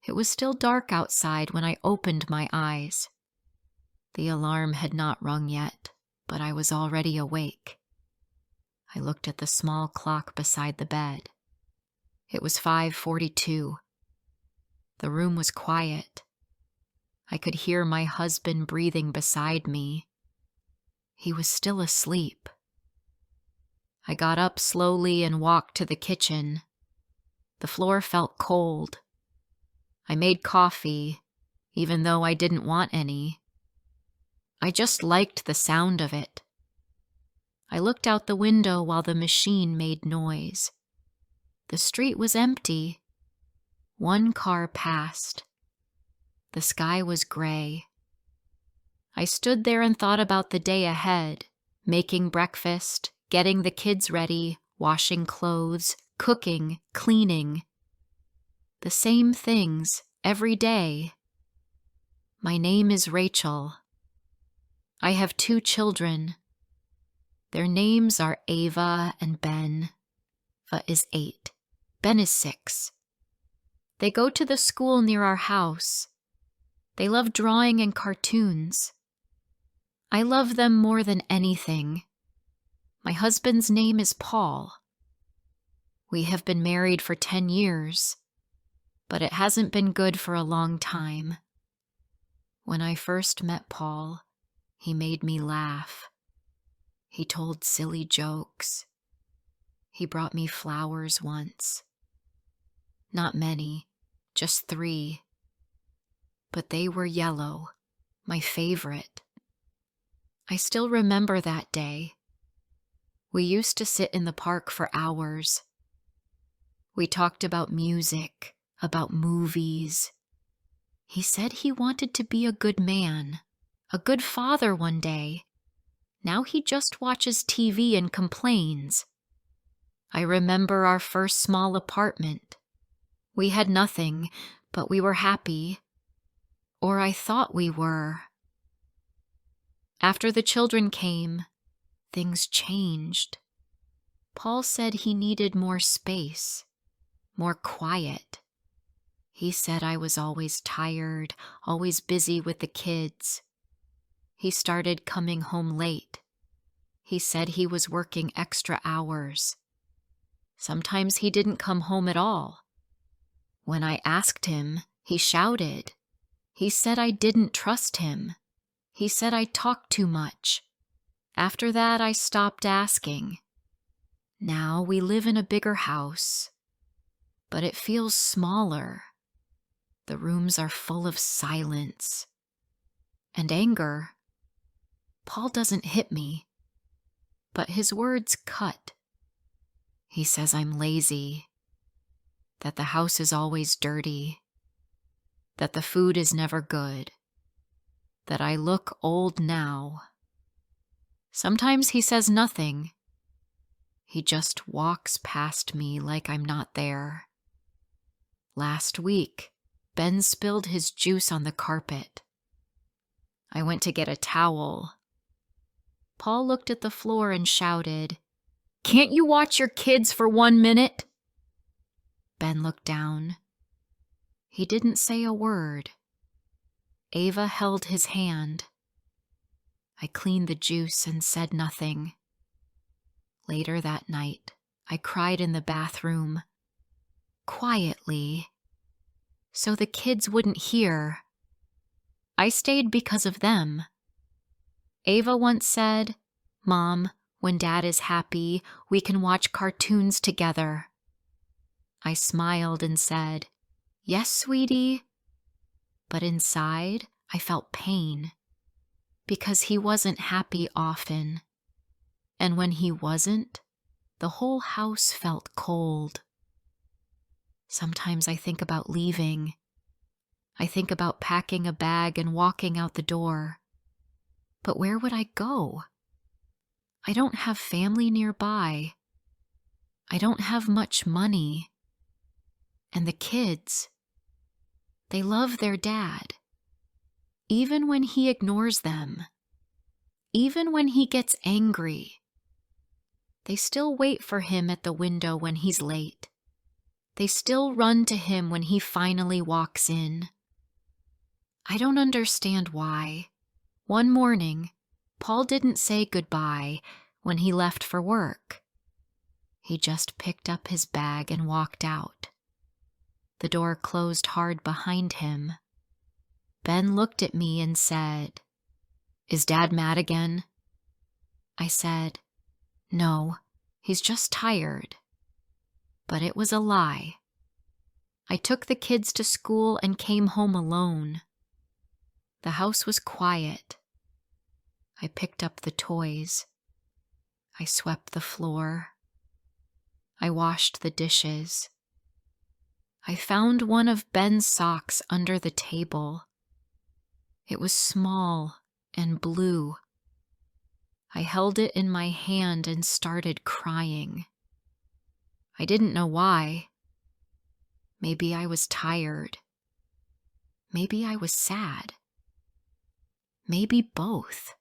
It was still dark outside when I opened my eyes. The alarm had not rung yet, but I was already awake. I looked at the small clock beside the bed. It was 5:42. The room was quiet. I could hear my husband breathing beside me. He was still asleep. I got up slowly and walked to the kitchen. The floor felt cold. I made coffee, even though I didn't want any. I just liked the sound of it. I looked out the window while the machine made noise. The street was empty. One car passed. The sky was gray. I stood there and thought about the day ahead, making breakfast, getting the kids ready, washing clothes, cooking, cleaning. The same things every day. My name is Rachel. I have 2 children. Their names are Ava and Ben. Ava is 8. Ben is 6. They go to the school near our house. They love drawing and cartoons. I love them more than anything. My husband's name is Paul. We have been married for 10 years, but it hasn't been good for a long time. When I first met Paul, he made me laugh. He told silly jokes. He brought me flowers once. Not many, just 3. But they were yellow, my favorite. I still remember that day. We used to sit in the park for hours. We talked about music, about movies. He said he wanted to be a good man, a good father one day. Now he just watches TV and complains. I remember our first small apartment. We had nothing, but we were happy. Or I thought we were. After the children came, things changed. Paul said he needed more space, more quiet. He said I was always tired, always busy with the kids. He started coming home late. He said he was working extra hours. Sometimes he didn't come home at all. When I asked him, he shouted. He said I didn't trust him. He said I talked too much. After that, I stopped asking. Now we live in a bigger house, but it feels smaller. The rooms are full of silence and anger. Paul doesn't hit me, but his words cut. He says I'm lazy, that the house is always dirty, that the food is never good, that I look old now. Sometimes he says nothing. He just walks past me like I'm not there. Last week, Ben spilled his juice on the carpet. I went to get a towel. Paul looked at the floor and shouted, "Can't you watch your kids for 1 minute?" Ben looked down. He didn't say a word. Ava held his hand. I cleaned the juice and said nothing. Later that night, I cried in the bathroom, quietly, so the kids wouldn't hear. I stayed because of them. Ava once said, "Mom, when Dad is happy, we can watch cartoons together." I smiled and said, "Yes, sweetie." But inside, I felt pain, because he wasn't happy often. And when he wasn't, the whole house felt cold. Sometimes I think about leaving. I think about packing a bag and walking out the door. But where would I go? I don't have family nearby. I don't have much money. And the kids, they love their dad. Even when he ignores them, even when he gets angry, they still wait for him at the window when he's late. They still run to him when he finally walks in. I don't understand why. One morning, Paul didn't say goodbye when he left for work. He just picked up his bag and walked out. The door closed hard behind him. Ben looked at me and said, "Is Dad mad again?" I said, "No, he's just tired." But it was a lie. I took the kids to school and came home alone. The house was quiet. I picked up the toys. I swept the floor. I washed the dishes. I found one of Ben's socks under the table. It was small and blue. I held it in my hand and started crying. I didn't know why. Maybe I was tired. Maybe I was sad. Maybe both.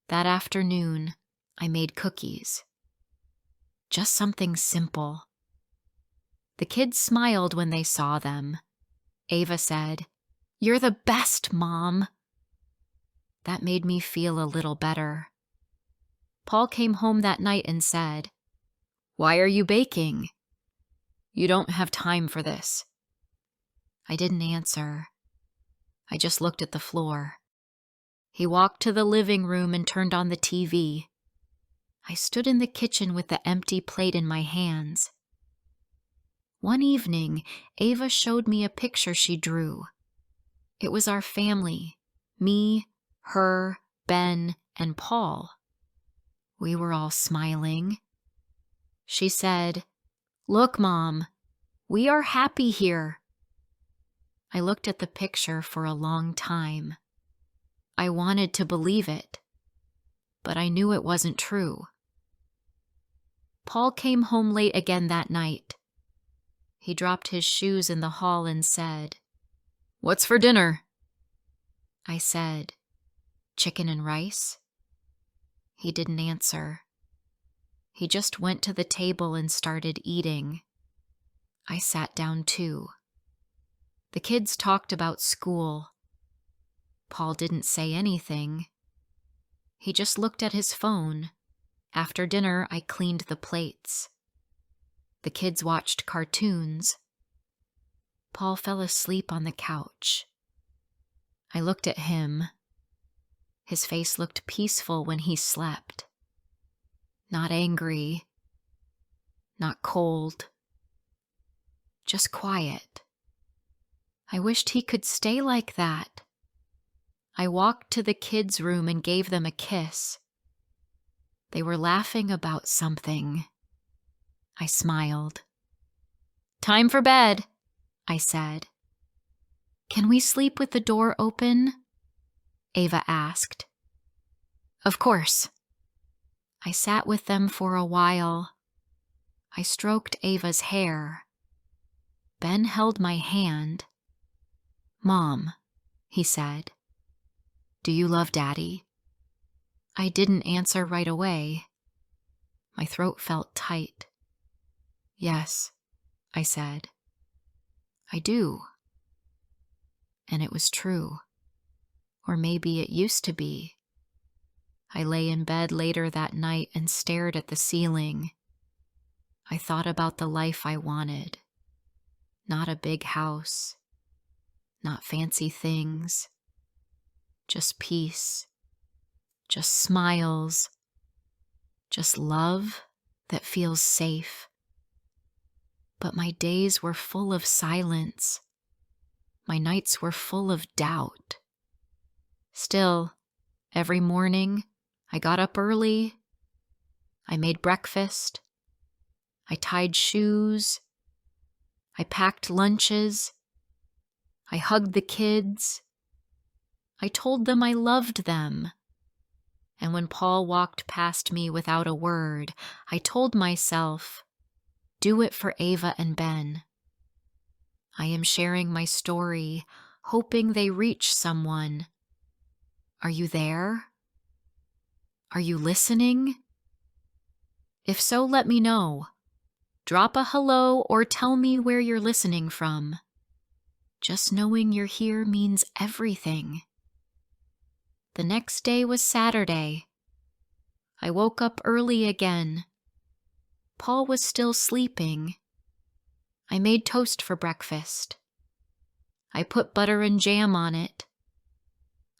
That afternoon, I made cookies. Just something simple. The kids smiled when they saw them. Ava said, "You're the best, Mom." That made me feel a little better. Paul came home that night and said, "Why are you baking? You don't have time for this." I didn't answer. I just looked at the floor. He walked to the living room and turned on the TV. I stood in the kitchen with the empty plate in my hands. One evening, Ava showed me a picture she drew. It was our family, me, her, Ben, and Paul. We were all smiling. She said, "Look, Mom, we are happy here." I looked at the picture for a long time. I wanted to believe it, but I knew it wasn't true. Paul came home late again that night. He dropped his shoes in the hall and said, "What's for dinner?" I said, "Chicken and rice." He didn't answer. He just went to the table and started eating. I sat down too. The kids talked about school. Paul didn't say anything. He just looked at his phone. After dinner, I cleaned the plates. The kids watched cartoons. Paul fell asleep on the couch. I looked at him. His face looked peaceful when he slept. Not angry. Not cold. Just quiet. I wished he could stay like that. I walked to the kids' room and gave them a kiss. They were laughing about something. I smiled. "Time for bed," I said. "Can we sleep with the door open?" Ava asked. "Of course." I sat with them for a while. I stroked Ava's hair. Ben held my hand. "Mom," he said, "do you love Daddy?" I didn't answer right away. My throat felt tight. "Yes," I said. "I do." And it was true. Or maybe it used to be. I lay in bed later that night and stared at the ceiling. I thought about the life I wanted. Not a big house. Not fancy things. Just peace. Just smiles. Just love that feels safe. But my days were full of silence. My nights were full of doubt. Still, every morning, I got up early. I made breakfast. I tied shoes. I packed lunches. I hugged the kids. I told them I loved them. And when Paul walked past me without a word, I told myself, do it for Ava and Ben. I am sharing my story, hoping they reach someone. Are you there? Are you listening? If so, let me know. Drop a hello or tell me where you're listening from. Just knowing you're here means everything. The next day was Saturday. I woke up early again. Paul was still sleeping. I made toast for breakfast. I put butter and jam on it.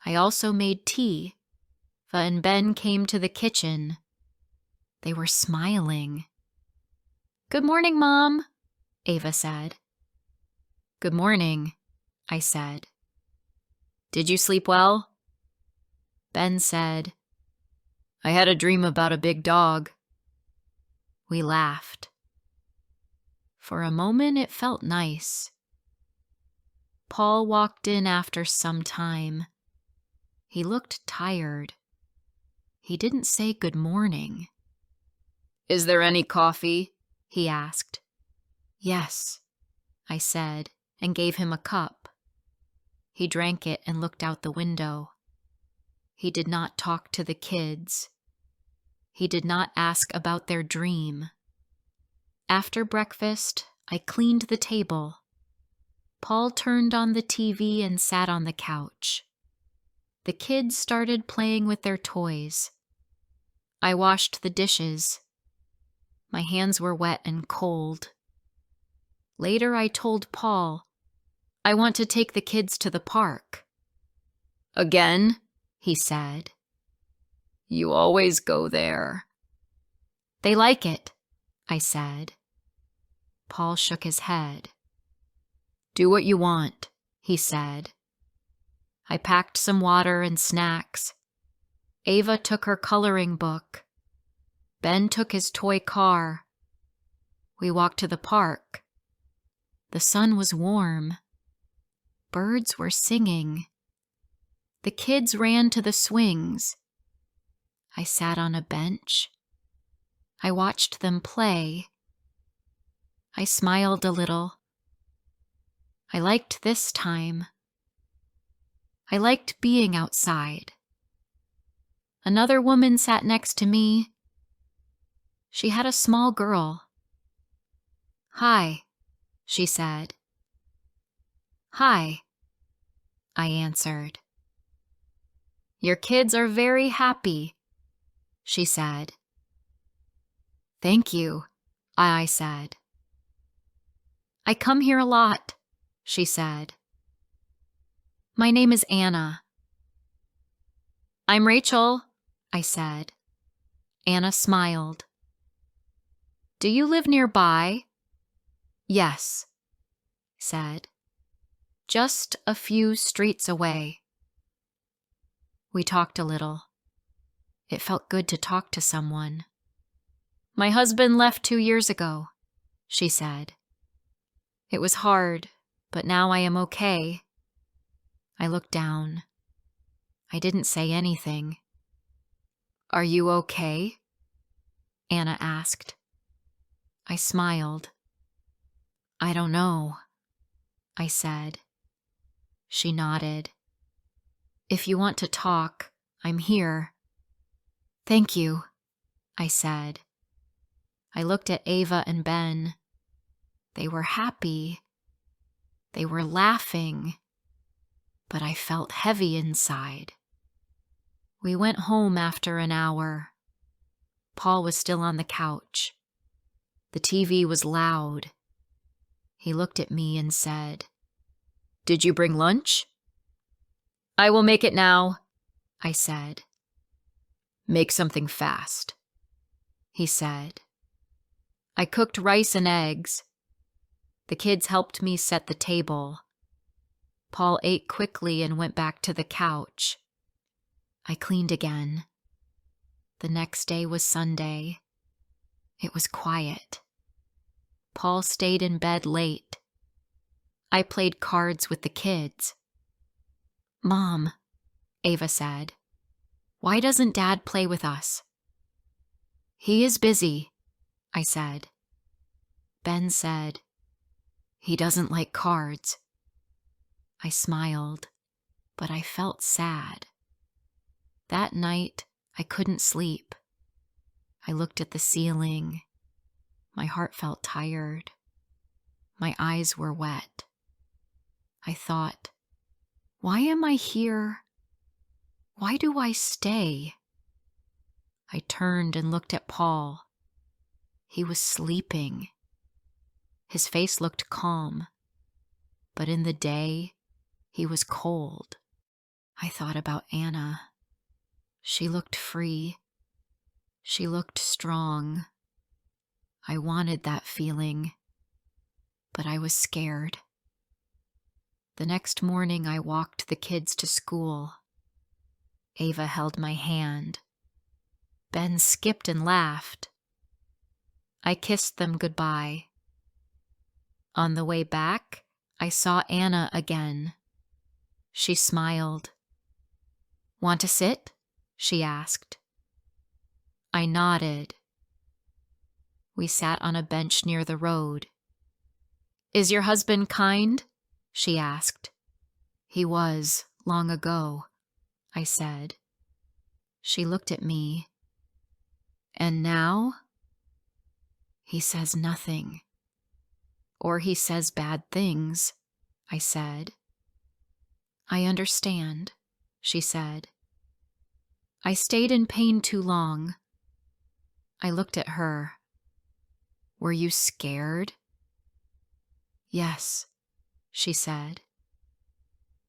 I also made tea. Va and Ben came to the kitchen. They were smiling. "Good morning, Mom," Ava said. "Good morning," I said. "Did you sleep well?" Ben said, "I had a dream about a big dog." We laughed. For a moment it felt nice. Paul walked in after some time. He looked tired. He didn't say good morning. "Is there any coffee?" he asked. "Yes," I said, and gave him a cup. He drank it and looked out the window. He did not talk to the kids. He did not ask about their dream. After breakfast, I cleaned the table. Paul turned on the TV and sat on the couch. The kids started playing with their toys. I washed the dishes. My hands were wet and cold. Later, I told Paul, "I want to take the kids to the park." "Again?" he said. "You always go there." "They like it," I said. Paul shook his head. "Do what you want," he said. I packed some water and snacks. Ava took her coloring book. Ben took his toy car. We walked to the park. The sun was warm. Birds were singing. The kids ran to the swings. I sat on a bench. I watched them play. I smiled a little. I liked this time. I liked being outside. Another woman sat next to me. She had a small girl. "Hi," she said. "Hi," I answered. "Your kids are very happy," she said. "Thank you," I said. "I come here a lot," she said. "My name is Anna." "I'm Rachel," I said. Anna smiled. "Do you live nearby?" "Yes," said. "Just a few streets away." We talked a little. It felt good to talk to someone. "My husband left 2 years ago," she said. "It was hard, but now I am okay." I looked down. I didn't say anything. "Are you okay?" Anna asked. I smiled. "I don't know," I said. She nodded. "If you want to talk, I'm here." "Thank you," I said. I looked at Ava and Ben. They were happy. They were laughing. But I felt heavy inside. We went home after an hour. Paul was still on the couch. The TV was loud. He looked at me and said, "Did you bring lunch?" "I will make it now," I said. "Make something fast," he said. I cooked rice and eggs. The kids helped me set the table. Paul ate quickly and went back to the couch. I cleaned again. The next day was Sunday. It was quiet. Paul stayed in bed late. I played cards with the kids. "Mom," Ava said, "why doesn't Dad play with us?" "He is busy," I said. Ben said, "He doesn't like cards." I smiled, but I felt sad. That night, I couldn't sleep. I looked at the ceiling. My heart felt tired. My eyes were wet. I thought, why am I here? Why do I stay? I turned and looked at Paul. He was sleeping. His face looked calm, but in the day, he was cold. I thought about Anna. She looked free. She looked strong. I wanted that feeling, but I was scared. The next morning, I walked the kids to school. Ava held my hand. Ben skipped and laughed. I kissed them goodbye. On the way back, I saw Anna again. She smiled. "Want to sit?" she asked. I nodded. We sat on a bench near the road. "Is your husband kind?" she asked. "He was, long ago," I said. She looked at me. "And now?" "He says nothing. Or he says bad things," I said. "I understand," she said. "I stayed in pain too long." I looked at her. "Were you scared?" "Yes," she said.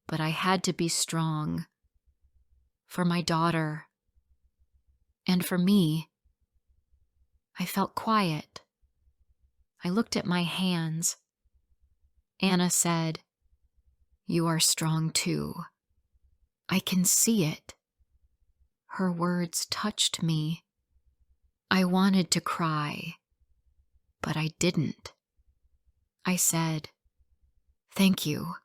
"But I had to be strong. For my daughter. And for me." I felt quiet. I looked at my hands. Anna said, "You are strong too. I can see it." Her words touched me. I wanted to cry, but I didn't. I said, "Thank you."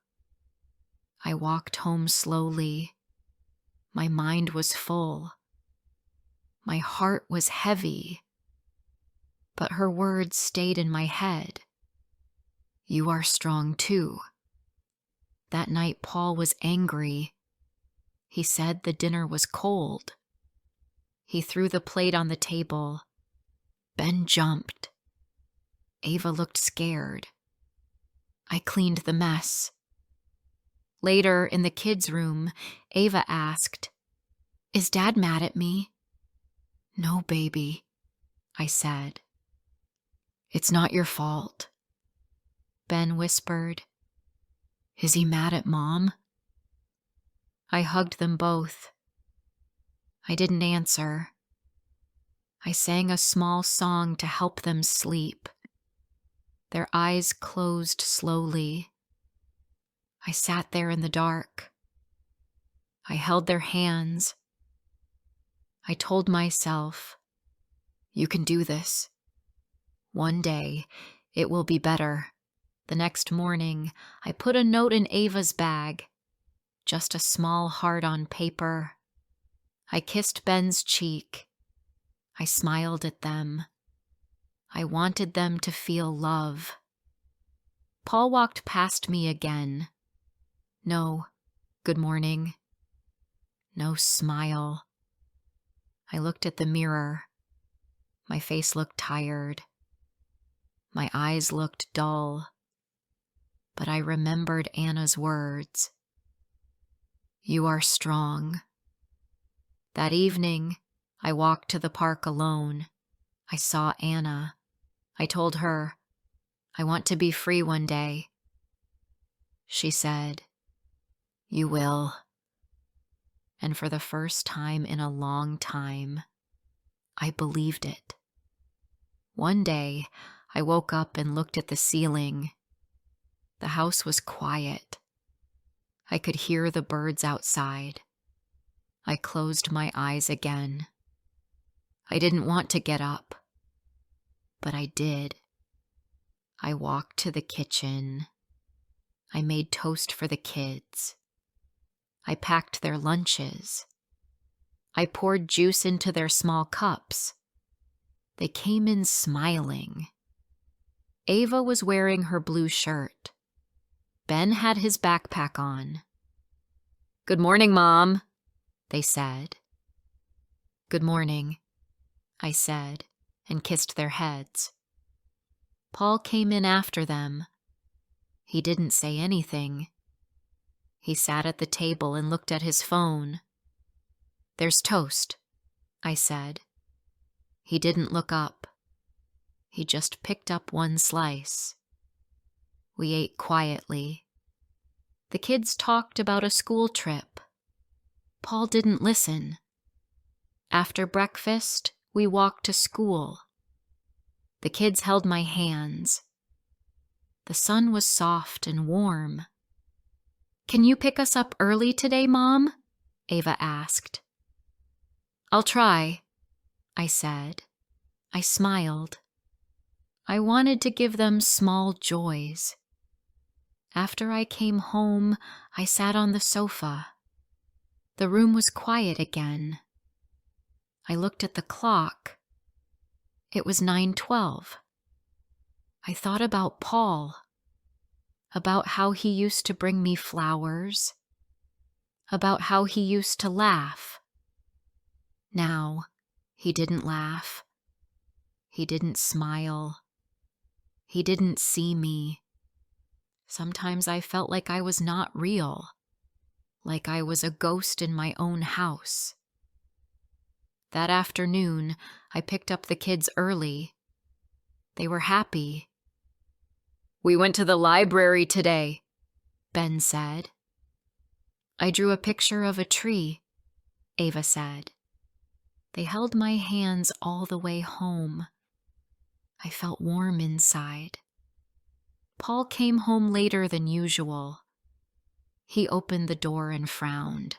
I walked home slowly. My mind was full. My heart was heavy. But her words stayed in my head. "You are strong too." That night, Paul was angry. He said the dinner was cold. He threw the plate on the table. Ben jumped. Ava looked scared. I cleaned the mess. Later, in the kids' room, Ava asked, "Is Dad mad at me?" "No, baby," I said. "It's not your fault." Ben whispered, "Is he mad at Mom?" I hugged them both. I didn't answer. I sang a small song to help them sleep. Their eyes closed slowly. I sat there in the dark. I held their hands. I told myself, "You can do this. One day, it will be better." The next morning, I put a note in Ava's bag, just a small heart on paper. I kissed Ben's cheek. I smiled at them. I wanted them to feel love. Paul walked past me again. No good morning. No smile. I looked at the mirror. My face looked tired. My eyes looked dull. But I remembered Anna's words. "You are strong." That evening, I walked to the park alone. I saw Anna. I told her, "I want to be free one day." She said, "You will." And for the first time in a long time, I believed it. One day, I woke up and looked at the ceiling. The house was quiet. I could hear the birds outside. I closed my eyes again. I didn't want to get up, but I did. I walked to the kitchen. I made toast for the kids. I packed their lunches. I poured juice into their small cups. They came in smiling. Ava was wearing her blue shirt. Ben had his backpack on. "Good morning, Mom," they said. "Good morning," I said, and kissed their heads. Paul came in after them. He didn't say anything. He sat at the table and looked at his phone. "There's toast," I said. He didn't look up. He just picked up one slice. We ate quietly. The kids talked about a school trip. Paul didn't listen. After breakfast, we walked to school. The kids held my hands. The sun was soft and warm. "Can you pick us up early today, Mom?" Ava asked. "I'll try," I said. I smiled. I wanted to give them small joys. After I came home, I sat on the sofa. The room was quiet again. I looked at the clock. It was 9:12. I thought about Paul, about how he used to bring me flowers, about how he used to laugh. Now, he didn't laugh. He didn't smile. He didn't see me. Sometimes I felt like I was not real, like I was a ghost in my own house. That afternoon, I picked up the kids early. They were happy. "We went to the library today," Ben said. "I drew a picture of a tree," Ava said. They held my hands all the way home. I felt warm inside. Paul came home later than usual. He opened the door and frowned.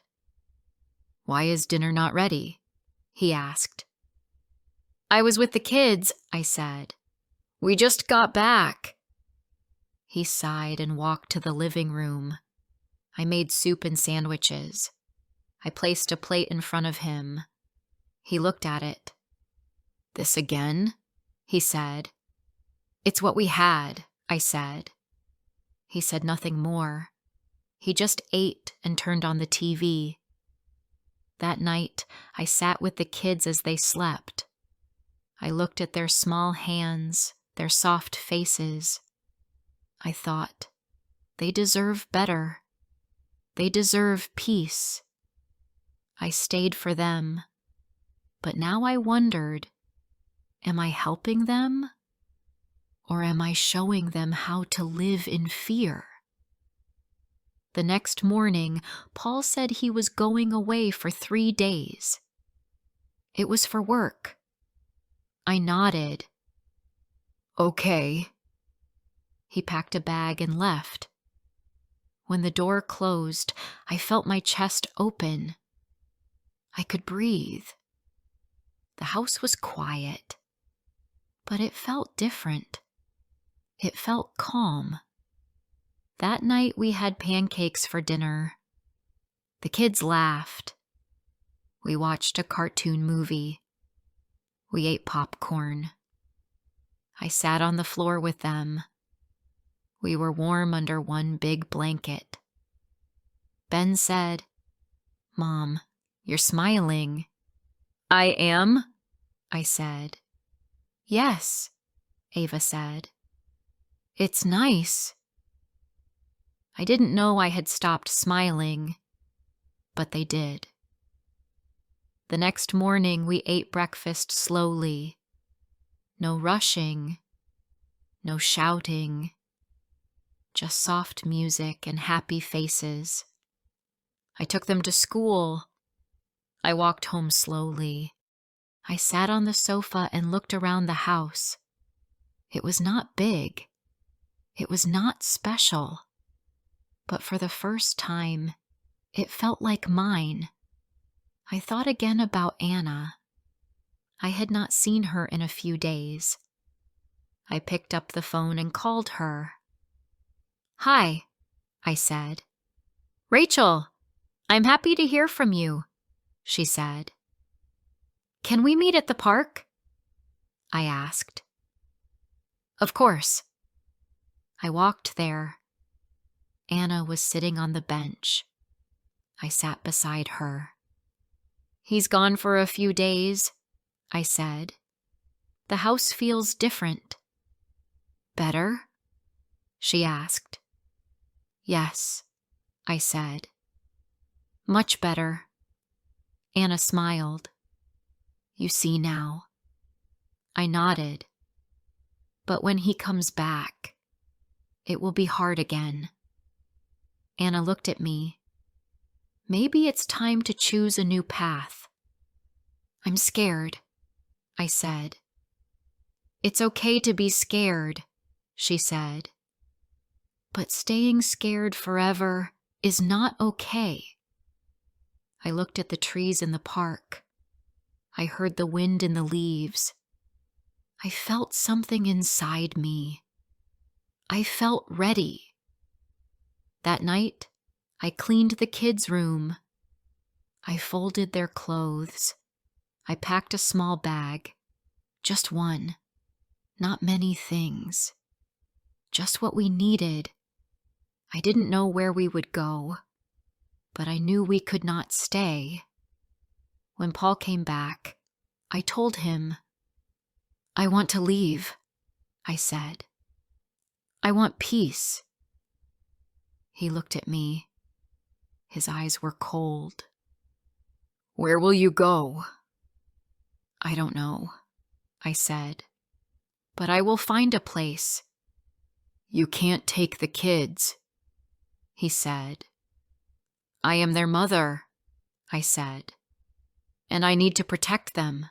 "Why is dinner not ready?" he asked. "I was with the kids," I said. "We just got back." He sighed and walked to the living room. I made soup and sandwiches. I placed a plate in front of him. He looked at it. "This again?" he said. "It's what we had," I said. He said nothing more. He just ate and turned on the TV. That night, I sat with the kids as they slept. I looked at their small hands, their soft faces. I thought, they deserve better. They deserve peace. I stayed for them. But now I wondered, am I helping them? Or am I showing them how to live in fear? The next morning, Paul said he was going away for 3 days. It was for work. I nodded. "Okay." He packed a bag and left. When the door closed, I felt my chest open. I could breathe. The house was quiet, but it felt different. It felt calm. That night we had pancakes for dinner. The kids laughed. We watched a cartoon movie. We ate popcorn. I sat on the floor with them. We were warm under one big blanket. Ben said, "Mom, you're smiling." "I am?" I said. "Yes," Ava said. "It's nice." I didn't know I had stopped smiling, but they did. The next morning we ate breakfast slowly. No rushing, no shouting, just soft music and happy faces. I took them to school. I walked home slowly. I sat on the sofa and looked around the house. It was not big. It was not special. But for the first time, it felt like mine. I thought again about Anna. I had not seen her in a few days. I picked up the phone and called her. "Hi," I said. "Rachel, I'm happy to hear from you," she said. "Can we meet at the park?" I asked. "Of course." I walked there. Anna was sitting on the bench. I sat beside her. "He's gone for a few days," I said. "The house feels different." Better? She asked. Yes, I said. Much better. Anna smiled. You see now. I nodded. But when he comes back, it will be hard again. Anna looked at me. Maybe it's time to choose a new path. I'm scared, I said. It's okay to be scared, she said. But staying scared forever is not okay. I looked at the trees in the park. I heard the wind in the leaves. I felt something inside me. I felt ready. That night, I cleaned the kids' room. I folded their clothes. I packed a small bag. Just one. Not many things. Just what we needed. I didn't know where we would go, but I knew we could not stay. When Paul came back, I told him, I want to leave, I said. I want peace. He looked at me. His eyes were cold. Where will you go? I don't know, I said, but I will find a place. You can't take the kids, he said. I am their mother, I said, and I need to protect them.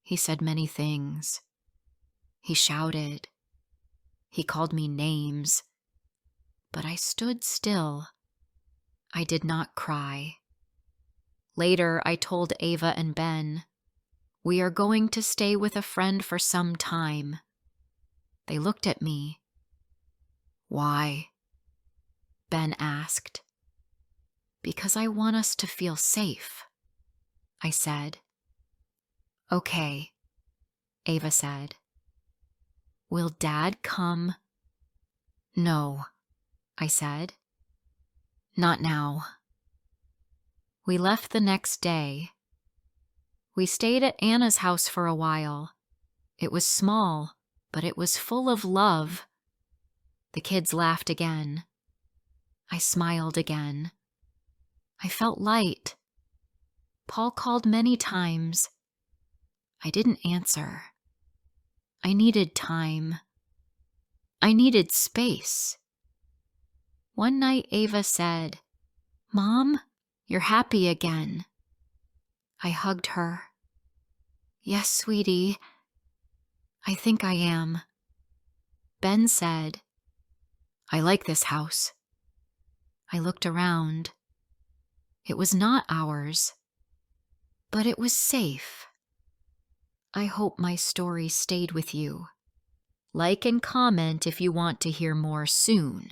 He said many things. He shouted. He called me names. But I stood still. I did not cry. Later, I told Ava and Ben, we are going to stay with a friend for some time. They looked at me. Why? Ben asked. Because I want us to feel safe, I said. Okay, Ava said. Will Dad come? No, I said. Not now. We left the next day. We stayed at Anna's house for a while. It was small, but it was full of love. The kids laughed again. I smiled again. I felt light. Paul called many times. I didn't answer. I needed time. I needed space. One night Ava said, Mom, you're happy again. I hugged her. Yes, sweetie, I think I am. Ben said, I like this house. I looked around. It was not ours, but it was safe. I hope my story stayed with you. Like and comment if you want to hear more soon.